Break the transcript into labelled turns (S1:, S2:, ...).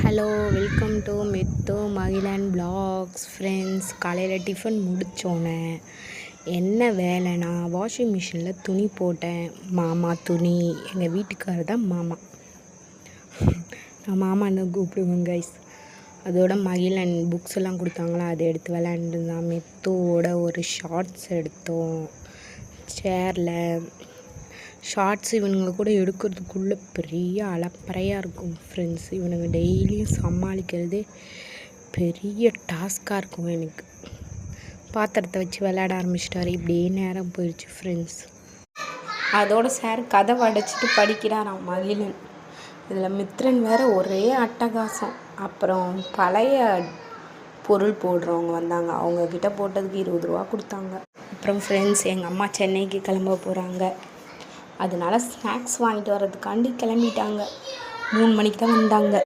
S1: Hello, welcome to Mithu Magizhan blogs. Friends, காலையில் tiffin முடித்தோன்னே என்ன வேலைனா வாஷிங் மிஷினில் துணி போட்டேன். மாமா துணி, எங்கள் வீட்டுக்காரர் தான் மாமா. நான் மாமான்னு கூப்பிடுவேன் கைஸ். அதோட மகிழன் புக்ஸ் எல்லாம் கொடுத்தாங்களா, அதை எடுத்து விளையாண்டுருந்தான். மித்துவோட ஒரு ஷார்ட்ஸ் எடுத்தோம் சேரில். ஷார்ட்ஸ் இவனுங்க கூட எடுக்கிறதுக்குள்ளே பெரிய அலப்பறையாக இருக்கும் ஃப்ரெண்ட்ஸ். இவனுங்க டெய்லியும் சமாளிக்கிறதே பெரிய டாஸ்காக இருக்கும் எனக்கு. பாத்திரத்தை வச்சு விளையாட ஆரம்பிச்சிட்டாரு. இப்படியே நேரம் போயிடுச்சு ஃப்ரெண்ட்ஸ். அதோட சார் கதவை அடைச்சிட்டு படிக்கிறாராம் மகிழன். இதில் மித்ரன் வேறு ஒரே அட்டகாசம். அப்புறம் பழைய பொருள் போடுறவங்க வந்தாங்க. அவங்கக்கிட்ட போட்டதுக்கு 20 ரூபா கொடுத்தாங்க. அப்புறம் ஃப்ரெண்ட்ஸ், எங்கள் அம்மா சென்னைக்கு கிளம்ப போகிறாங்க. அதனால ஸ்நாக்ஸ் வாங்கிட்டு வர்றதுக்காண்டி கிளம்பிட்டாங்க. 3 மணிக்கு தான் வந்தாங்க.